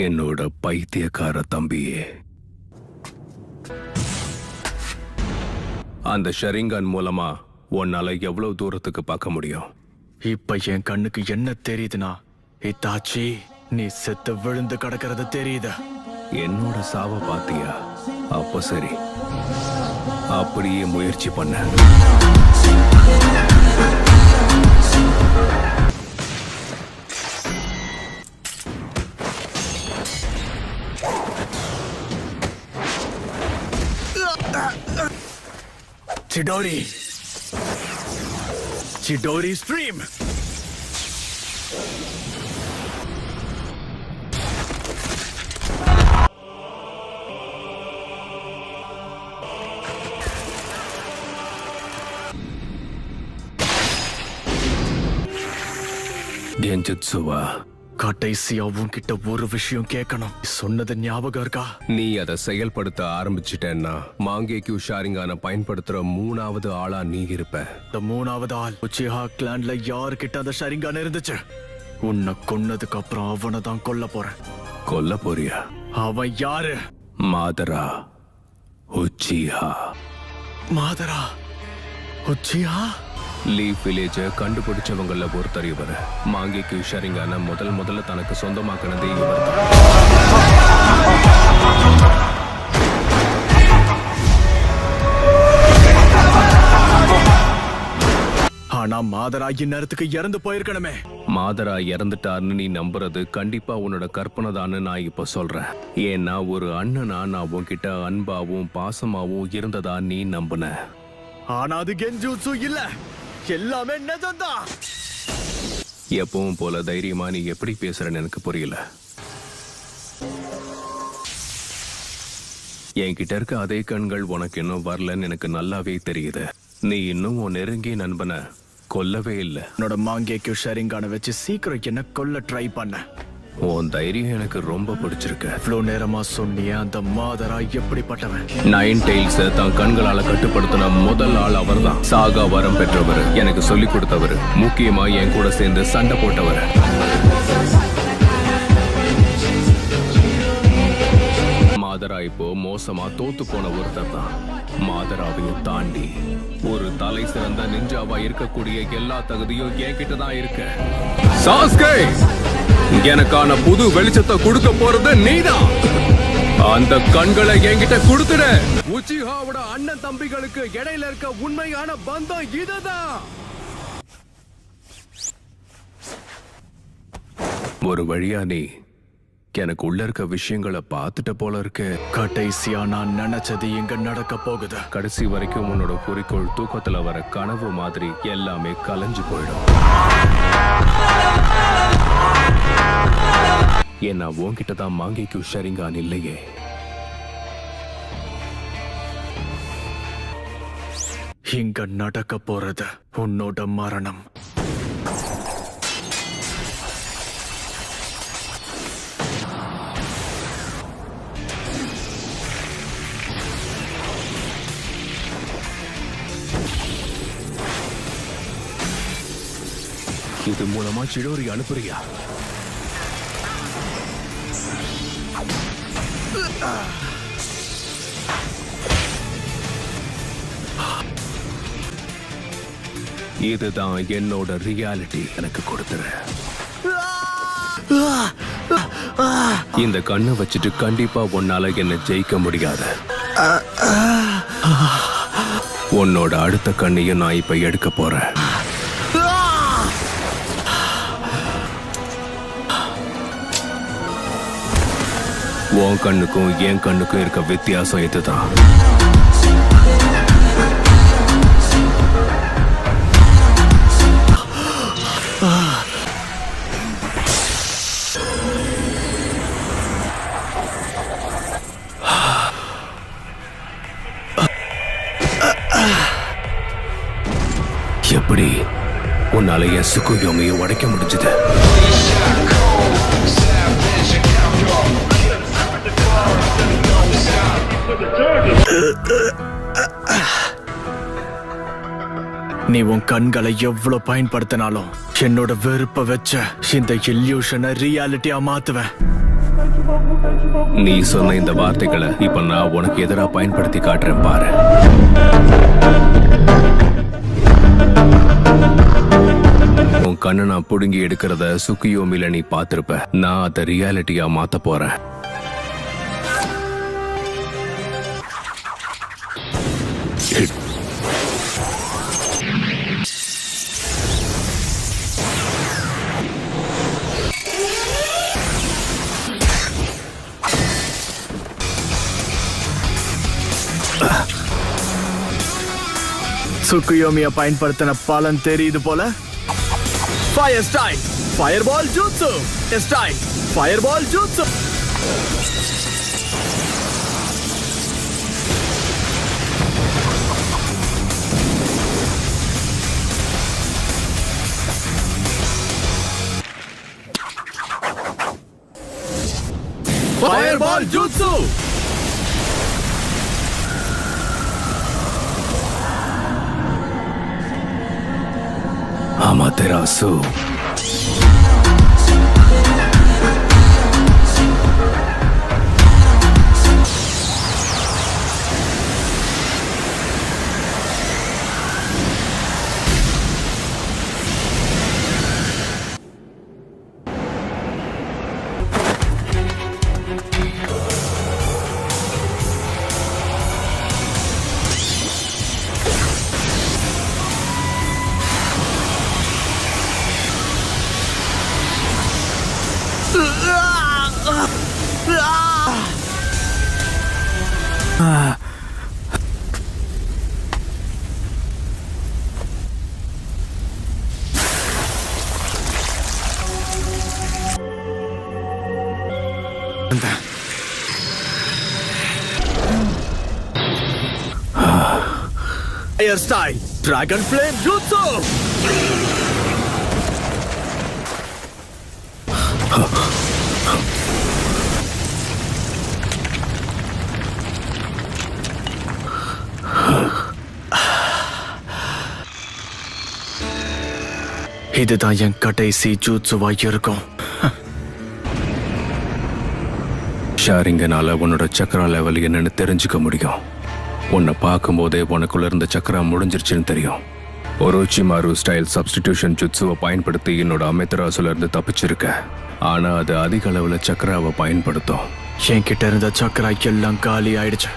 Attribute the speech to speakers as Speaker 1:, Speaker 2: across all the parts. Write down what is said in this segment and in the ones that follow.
Speaker 1: என்னோட பைத்தியக்கார தம்பியே, அந்த ஷரிங்கான் மூலமா உன்னால எவ்வளவு தூரத்துக்கு பார்க்க முடியும்?
Speaker 2: இப்ப என் கண்ணுக்கு என்ன தெரியுதுன்னா, இத்தாச்சி நீ செத்து விழுந்து கிடக்கிறது தெரியுது.
Speaker 1: என்னோட சாவ பாத்தியா? அப்ப சரி, அப்படியே முயற்சி பண்ண.
Speaker 2: Chidori! Chidori Stream!
Speaker 1: கென்ஜுட்சுவா,
Speaker 2: கடைசியா உன்கிட்ட ஒரு விஷயம் கேட்கணும். சொன்னது ஞாபகம் இருக்கா?
Speaker 1: நீ அதை செயல்படுத்த ஆரம்பிச்சிட்டேன்னா மாங்கேக்யூ ஷாரிங்கான பயன்படுத்துற 3வது ஆளா நீ இருப்ப.
Speaker 2: இந்த 3வது ஆள் உச்சிஹா கிளான்ல யாருக்கிட்ட அந்த ஷரிங்கான் இருந்துச்சு? உன்னை கொன்னதுக்கு அப்புறம் அவனை தான் கொல்ல போறேன்.
Speaker 1: கொல்ல போறியா?
Speaker 2: அவன் யாரு?
Speaker 1: மாதரா உச்சிஹா.
Speaker 2: மாதரா உச்சிஹா?
Speaker 1: லீஃப் வில்லேஜ கண்டுபிடிச்சவங்கள ஒருத்தர் இவர். மாங்கேக்யூ ஷரிங்கான முதல்ல தனக்கு சொந்தமாக்கினதே இவர் தான்.
Speaker 2: ஆனா மாதரா இந்நேரத்துக்கு இறந்து போயிருக்கணுமே.
Speaker 1: மாதரா இறந்துட்டார்னு நீ நம்புறது கண்டிப்பா உன்னோட கற்பனை தான்னு நான் இப்ப சொல்றேன். ஏன்னா ஒரு அண்ணனா நான் உன்கிட்ட அன்பாவும் பாசமாவும் இருந்ததா நீ நம்புன.
Speaker 2: ஆனா அது கென்ஜுட்சு இல்ல, எல்லாமே நிஜம்தான்.
Speaker 1: எப்பவும் போல தைரியமா நீ எப்படி பேசுறன்னு எனக்கு புரியல. என்கிட்ட இருக்க அதே கண்கள் உனக்கு இன்னும் வரலன்னு எனக்கு நல்லாவே தெரியுது. நீ இன்னும் உன் நெருங்கிய நண்பனை கொல்லவே இல்லை.
Speaker 2: என்னோட மாங்கேக்யூ ஷரிங்கான வச்சு சீக்கிரம் என்ன கொல்ல ட்ரை பண்ண.
Speaker 1: உன் தைரியம் எனக்கு ரொம்ப பிடிச்சிருக்கு.
Speaker 2: இவ்வளவு நேரமா சொன்னிய அந்த மாதரா எப்படிப்பட்டவன்?
Speaker 1: நைன் டெய்ல்ஸ் தன் கண்களால கட்டுப்படுத்தின முதல் ஆள் அவர்தான். சாகா வரம் பெற்றவர், எனக்கு சொல்லி கொடுத்தவர், முக்கியமா என் கூட சேர்ந்து சண்டை போட்டவர். மாதரா இப்போ மோசமா தோத்து போன ஒருத்தர் தான். மாதராவையும் தாண்டி ஒரு தலை சிறந்த நிஞ்சாவா இருக்கக்கூடிய எல்லா தகுதியும் என்கிட்ட தான் இருக்கு. சாஸ்கே, எனக்கான புது வெளிச்சத்தை கொடுக்க போறது நீதான். அந்த கண்களை என்கிட்ட கொடுத்துட. உச்சிஹாவோட அண்ணன் தம்பிகளுக்கு இடையில இருக்க உண்மையான பந்தம் இதுதான். ஒரு வழியா நீ எனக்கு உள்ள இருக்க விஷயங்களை பார்த்துட்ட போல இருக்கு.
Speaker 2: கடைசியா நான் நினைச்சது இங்க நடக்க போகுது.
Speaker 1: கடைசி வரைக்கும் உன்னோட குறிக்கோள் தூக்கத்துல வர கனவு மாதிரி எல்லாமே கலைஞ்சு போயிடும். ஏன்னா உன்கிட்ட தான் மாங்கேக்யூ ஷரிங்கான் இல்லையே.
Speaker 2: இங்க நடக்க போறது உன்னோட மரணம்.
Speaker 1: இது மூலமா சிடோரி அனுப்புறியா? இதுதான் என்னோட ரியாலிட்டி. எனக்கு கொடுத்துரு. இந்த கண்ணை வச்சுட்டு கண்டிப்பா உன்னால என்ன ஜெயிக்க முடியாது. உன்னோட அடுத்த கண்ணையும் நான் இப்ப எடுக்க போறேன். உன் கண்ணுக்கும் என் கண்ணுக்கும் இருக்க வித்தியாசம் இதுதான். எப்படி உன்னால என் சுக்குயோமையை உடைக்க முடிஞ்சது?
Speaker 2: நீ உன் கண்களை எவ்வளவு பயன்படுத்தினாலும் என்னோட வெறுப்ப வச்ச இந்த இல்யூஷனை ரியாலிட்டியா மாத்துவேன்.
Speaker 1: நீ சொன்ன இந்த வார்த்தைகளை இப்ப நான் உனக்கு எதிராக பயன்படுத்தி காட்டுறேன் பாரு. உன் கண்ணை நான் புடுங்கி எடுக்கிறத சுக்கியோமில நீ பார்த்திருப்ப. நான் அதை ரியாலிட்டியா மாத்த போறேன்.
Speaker 2: சுக்குயோமிய பயன்படுத்தின பலன் தெரியுது போல. ஃபயர் ஸ்டைல், ஃபயர் பால் ஜூட்சு, ஸ்டைல், ஃபயர் பால் ஜூட்சு. ஃபயர் பால் ஜூட்சு.
Speaker 1: Amaterasu.
Speaker 2: Fire style, Dragon Flame Jutsu. இதுதான் என் கடைசி ஜூட்சுவா இருக்கும்.
Speaker 1: ஷாரிங்கனால உன்னோட சக்கரா லெவல் என்னன்னு தெரிஞ்சுக்க முடியும். உன்னை பார்க்கும்போதே உனக்குள்ள இருந்த சக்கரா முடிஞ்சிருச்சுன்னு தெரியும். ஒரோச்சிமாரு ஸ்டைல் சப்ஸ்டிடியூஷன் ஜுட்சுவை பயன்படுத்தி என்னோட அமெத்தராசுல இருந்து தப்பிச்சிருக்க. ஆனா அது அதிக அளவுல சக்கராவை பயன்படுத்தும்.
Speaker 2: என்கிட்ட இருந்த சக்கரா எல்லாம் காலி ஆயிடுச்சு.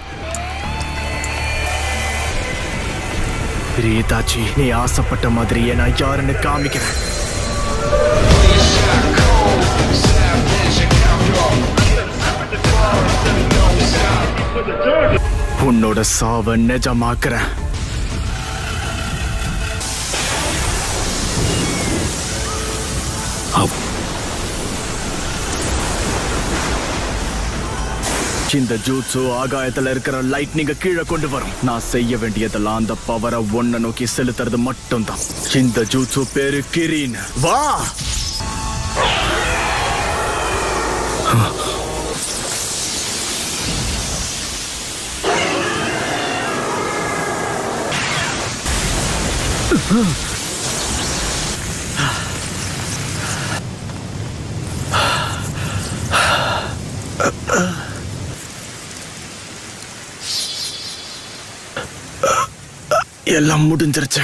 Speaker 2: ரீதாச்சி, நீ ஆசைப்பட்ட மாதிரியே நான் யாருன்னு காமிக்கிறேன். உன்னோட சாவை நிஜமாக்குறேன். இந்த ஜூட்சு ஆகாயத்துல இருக்கிற லைட்னிங்க கீழே கொண்டு வரும். நான் செய்ய வேண்டியதெல்லாம் அந்த பவரை ஒன்ன நோக்கி செலுத்துறது மட்டும்தான். இந்த ஜூட்சு பேரு கிரீன். வா, எல்லாம் முடிஞ்சிருச்சு.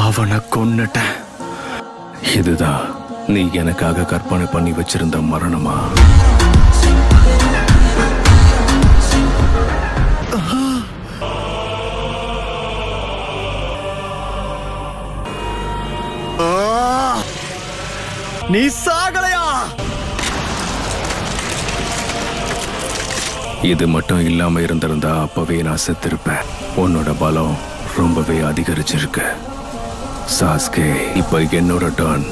Speaker 2: அவனை கொன்னுட்டேன்.
Speaker 1: இதுதான் நீ எனக்காக கற்பனை பண்ணி வச்சிருந்த மரணமா?
Speaker 2: நீ சாகலையா?
Speaker 1: இது மட்டும் இல்லாம இருந்திருந்தா அப்பவே நான் செத்திருப்பேன். உன்னோட பலம் ரொம்பவே அதிகரிச்சிருக்கு சாஸ்கே. இப்ப என்னோட டர்ன்.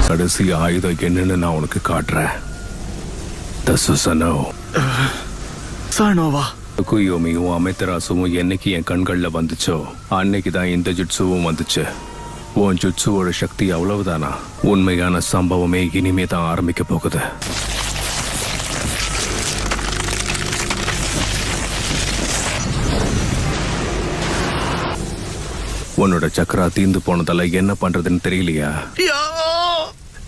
Speaker 1: கடைசி ஆயுதம் என்னன்னு நான் உனக்கு காட்டுறேன். த சுசனோ.
Speaker 2: சனோவா.
Speaker 1: குயோமியும் அமெத்தராசுவும் என்னைக்கு என் கண்கள்ல வந்துச்சோ அன்னைக்கு தான் இந்த ஜுட்சுவும் வந்துச்சு. உன் ஜுட்சுவோட சக்தி அவ்வளவுதானா? உண்மையான சம்பவமே இனிமே தான் ஆரம்பிக்க போகுது. உன்னோட சக்கரா தீந்து போனதால என்ன பண்றதுன்னு தெரியலையா?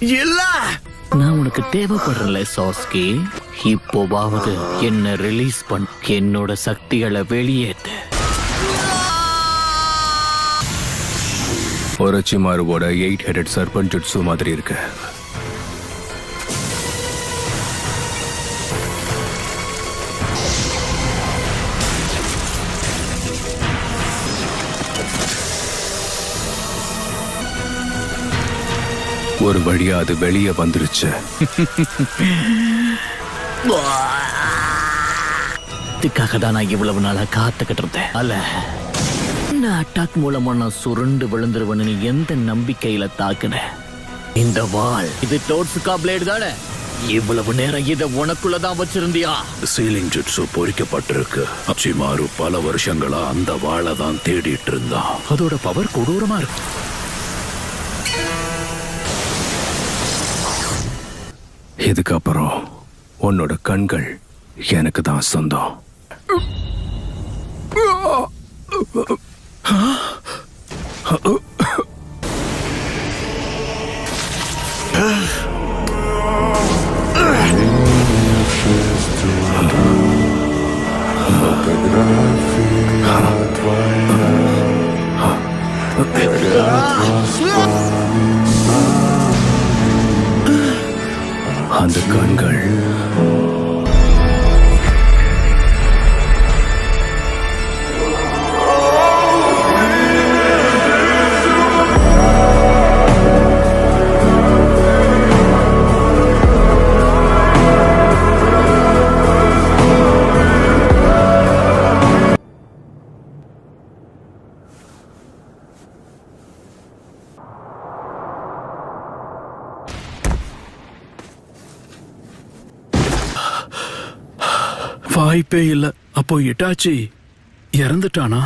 Speaker 2: இல்ல,
Speaker 3: நான் உனக்கு தேவைப்படுறல சாஸ்கி. இப்போவாவது என்ன ரிலீஸ் பண்ண, என்னோட சக்திகளை வெளியேத்து.
Speaker 1: ஒரச்சிமாருவோட 8-headed சர்பன் ஜுட்சு மாதிரி இருக்கு. ஒரு வழியா அது வெளியே வந்துருச்சு.
Speaker 3: இதுக்காக தான் நான் இவ்வளவு நாளா காத்துக்கிட்டு இருந்தேன். அல்ல, இந்த அட்டாக் மூலமா நான் சுருண்டு விழுந்துருவேன்னு எந்த நம்பிக்கையில தாக்குன? இந்த வாள் இது டோட்சுகா பிளேடு தானே? இவ்வளவு நேரம் இதை உனக்குள்ளதான் வச்சிருந்தியா?
Speaker 4: Ceiling jutsu பொறிக்கப்பட்டிருக்கு. அச்சிமாரு பல வருஷங்களா அந்த வாளை தான் தேடிட்டு இருந்தான். அதோட பவர் கொடூரமா இருக்கு.
Speaker 1: இதுக்கப்புறம் உன்னோட கண்கள் எனக்கு தான் சொந்தம். அந்த கண்கள்
Speaker 4: வாய்ப்பே இல்ல. அப்போ இட்டாச்சி இறந்துட்டானா?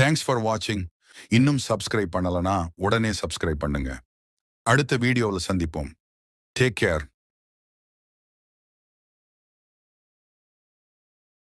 Speaker 5: தேங்க்ஸ் ஃபார் வாட்சிங். இன்னும் சப்ஸ்கிரைப் பண்ணலனா உடனே சப்ஸ்கிரைப் பண்ணுங்க. அடுத்த வீடியோவில் சந்திப்போம். Take care.